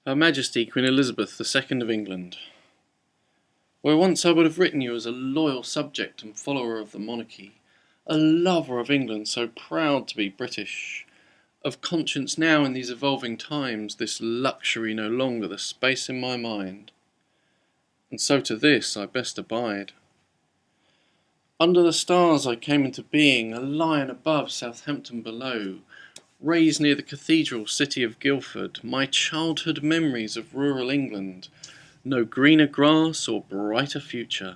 Her Majesty Queen Elizabeth II of England. Where once I would have written you as a loyal subject and follower of the monarchy, a lover of England so proud to be British, of conscience now in these evolving times, this luxury no longer the space in my mind, and so to this I best abide. Under the stars I came into being, a lion above, Southampton below, raised near the cathedral city of Guildford, my childhood memories of rural England, no greener grass or brighter future.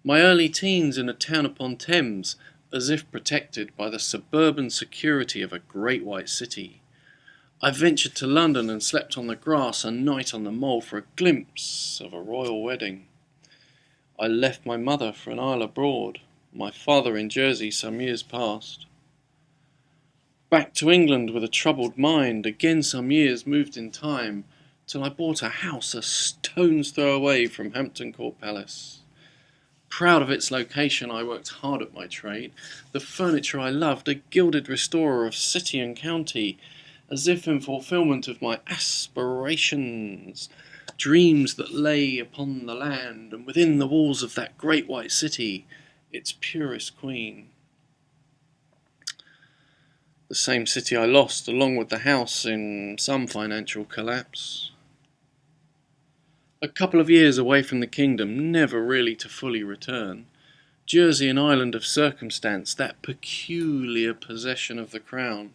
My early teens in a town upon Thames, as if protected by the suburban security of a great white city. I ventured to London and slept on the grass a night on the Mole for a glimpse of a royal wedding. I left my mother for an isle abroad, my father in Jersey some years past. Back to England with a troubled mind, again some years moved in time, till I bought a house a stone's throw away from Hampton Court Palace. Proud of its location, I worked hard at my trade. The furniture I loved, a gilded restorer of city and county, as if in fulfilment of my aspirations, dreams that lay upon the land and within the walls of that great white city, its purest queen. The same city I lost, along with the house, in some financial collapse. A couple of years away from the kingdom, never really to fully return. Jersey, an island of circumstance, that peculiar possession of the crown,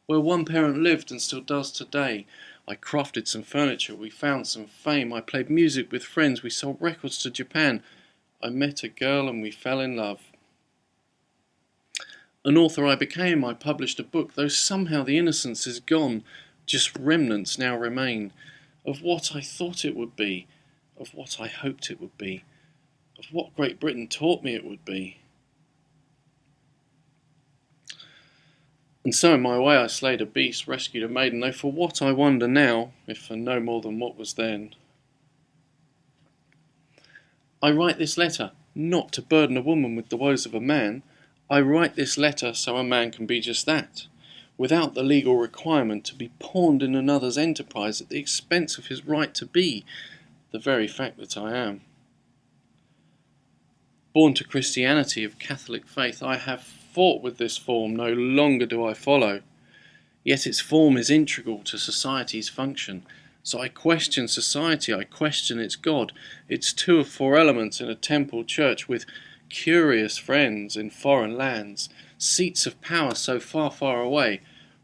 where one parent lived and still does today. I crafted some furniture, we found some fame, I played music with friends, we sold records to Japan. I met a girl and we fell in love. An author I became, I published a book, though somehow the innocence is gone, just remnants now remain, of what I thought it would be, of what I hoped it would be, of what Great Britain taught me it would be. And so in my way I slayed a beast, rescued a maiden, though for what I wonder now, if for no more than what was then. I write this letter, not to burden a woman with the woes of a man. I write this letter so a man can be just that, without the legal requirement to be pawned in another's enterprise at the expense of his right to be the very fact that I am. Born to Christianity of Catholic faith, I have fought with this form, no longer do I follow. Yet its form is integral to society's function. So I question society, I question its God, its 2 of 4 elements in a temple church with curious friends in foreign lands, seats of power so far, far away.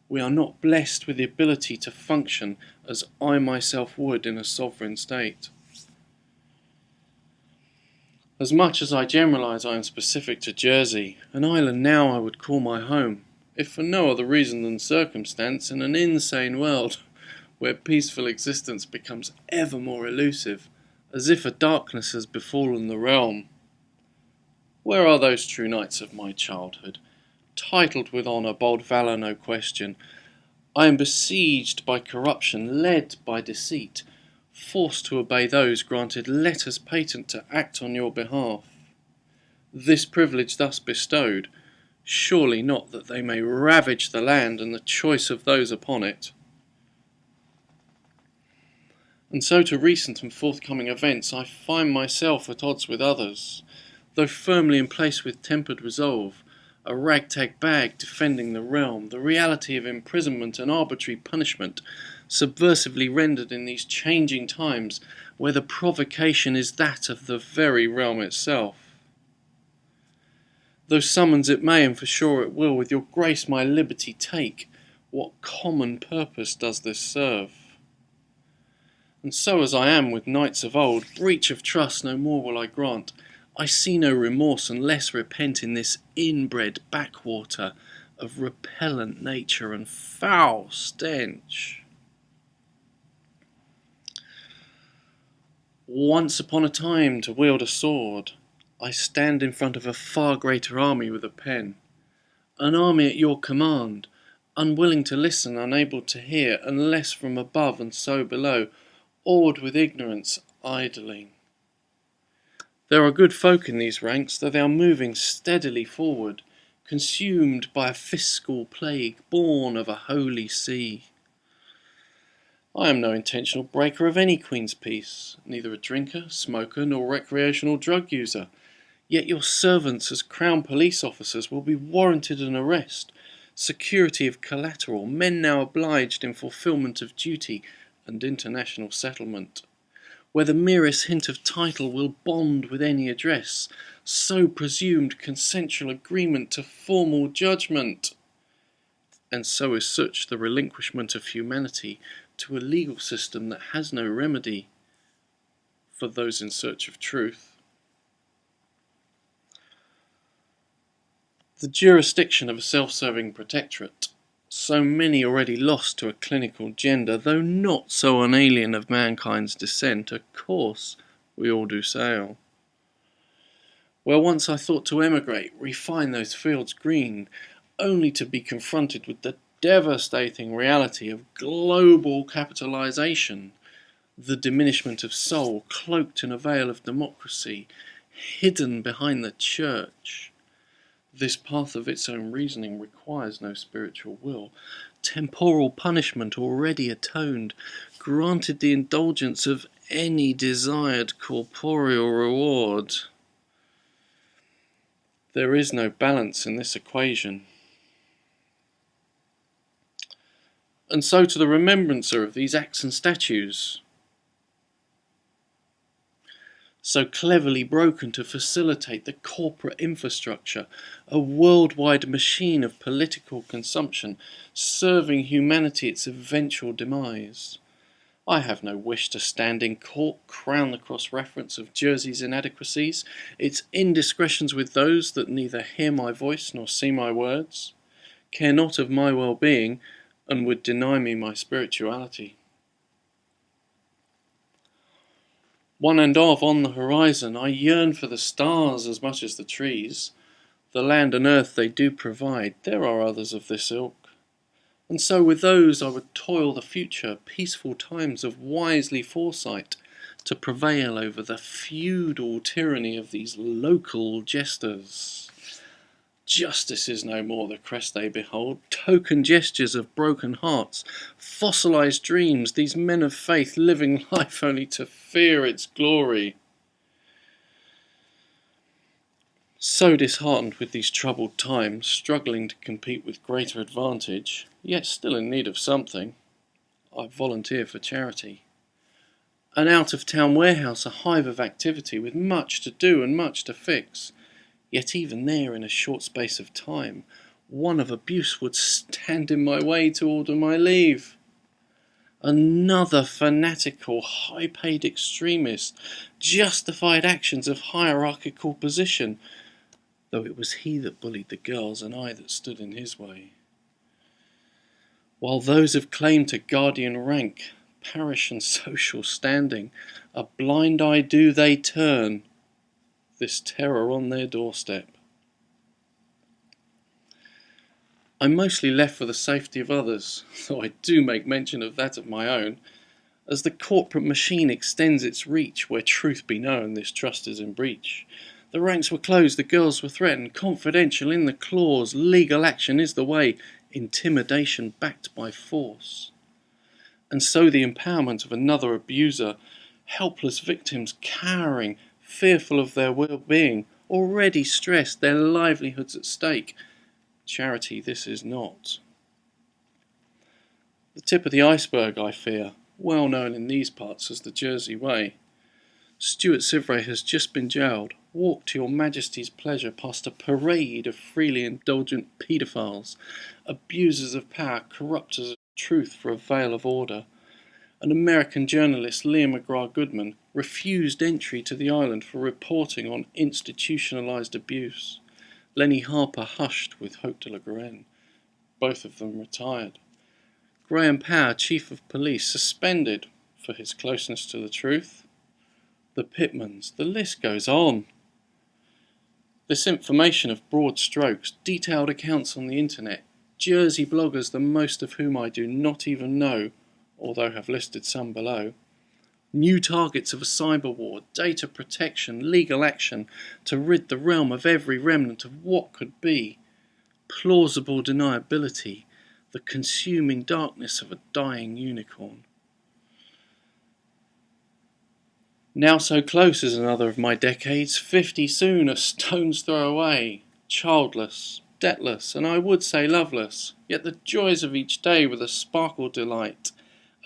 We are not blessed with the ability to function as I myself would in a sovereign state. As much as I generalise, I am specific to Jersey, an island now I would call my home, if for no other reason than circumstance, in an insane world where peaceful existence becomes ever more elusive, as if a darkness has befallen the realm. Where are those true knights of my childhood, titled with honour, bold valour, no question? I am besieged by corruption, led by deceit, forced to obey those granted letters patent to act on your behalf. This privilege thus bestowed, surely not that they may ravage the land and the choice of those upon it. And so to recent and forthcoming events I find myself at odds with others, though firmly in place with tempered resolve, a ragtag bag defending the realm, the reality of imprisonment and arbitrary punishment, subversively rendered in these changing times, where the provocation is that of the very realm itself. Though summons it may, and for sure it will, with your grace my liberty take, what common purpose does this serve? And so as I am with knights of old, breach of trust no more will I grant. I see no remorse and less repent in this inbred backwater of repellent nature and foul stench. Once upon a time, to wield a sword, I stand in front of a far greater army with a pen. An army at your command, unwilling to listen, unable to hear, unless from above and so below, awed with ignorance, idling. There are good folk in these ranks, though they are moving steadily forward, consumed by a fiscal plague born of a holy see. I am no intentional breaker of any Queen's peace, neither a drinker, smoker, nor recreational drug user. Yet your servants as Crown Police officers will be warranted an arrest, security of collateral, men now obliged in fulfilment of duty, and international settlement, where the merest hint of title will bond with any address, so presumed consensual agreement to formal judgment. And so is such the relinquishment of humanity to a legal system that has no remedy for those in search of truth. The jurisdiction of a self-serving protectorate, so many already lost to a clinical gender, though not so unalien of mankind's descent, a course we all do sail. Where once I thought to emigrate, refine those fields green, only to be confronted with the devastating reality of global capitalization, the diminishment of soul cloaked in a veil of democracy, hidden behind the church. This path of its own reasoning requires no spiritual will. Temporal punishment already atoned, granted the indulgence of any desired corporeal reward. There is no balance in this equation. And so to the remembrancer of these acts and statues, so cleverly broken to facilitate the corporate infrastructure, a worldwide machine of political consumption, serving humanity its eventual demise. I have no wish to stand in court, crown the cross-reference of Jersey's inadequacies, its indiscretions with those that neither hear my voice nor see my words, care not of my well-being, and would deny me my spirituality. One and of on the horizon, I yearn for the stars as much as the trees. The land and earth they do provide, there are others of this ilk. And so with those I would toil the future, peaceful times of wisely foresight, to prevail over the feudal tyranny of these local jesters. Justice is no more the crest they behold, token gestures of broken hearts, fossilized dreams, these men of faith living life only to fear its glory. So disheartened with these troubled times, struggling to compete with greater advantage, yet still in need of something, I volunteer for charity. An out-of-town warehouse, a hive of activity, with much to do and much to fix. Yet even there, in a short space of time, one of abuse would stand in my way to order my leave. Another fanatical, high-paid extremist justified actions of hierarchical position, though it was he that bullied the girls and I that stood in his way. While those of claim to guardian rank, parish and social standing, a blind eye do they turn, this terror on their doorstep. I'm mostly left for the safety of others, though I do make mention of that of my own. As the corporate machine extends its reach, where truth be known, this trust is in breach. The ranks were closed, the girls were threatened, confidential in the clause, legal action is the way, intimidation backed by force. And so the empowerment of another abuser, helpless victims cowering, fearful of their well-being, already stressed, their livelihoods at stake. Charity this is not. The tip of the iceberg, I fear, well known in these parts as the Jersey Way. Stuart Sivray has just been jailed, walked to your Majesty's pleasure past a parade of freely indulgent paedophiles, abusers of power, corrupters of truth for a veil of order. An American journalist, Liam McGrath-Goodman, refused entry to the island for reporting on institutionalised abuse. Lenny Harper hushed with Hope de la Garenne. Both of them retired. Graham Power, Chief of Police, suspended for his closeness to the truth. The Pitmans, the list goes on. This information of broad strokes, detailed accounts on the internet, Jersey bloggers, the most of whom I do not even know, although have listed some below. New targets of a cyber war, data protection, legal action to rid the realm of every remnant of what could be. Plausible deniability, the consuming darkness of a dying unicorn. Now so close is another of my decades, 50 soon, a stone's throw away, childless, debtless, and I would say loveless, yet the joys of each day with a sparkle delight,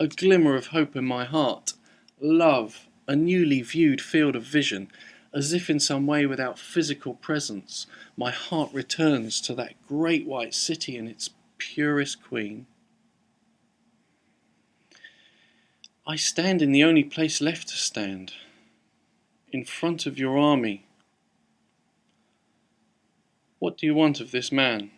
a glimmer of hope in my heart, love, a newly viewed field of vision, as if in some way without physical presence, my heart returns to that great white city and its purest queen. I stand in the only place left to stand, in front of your army. What do you want of this man?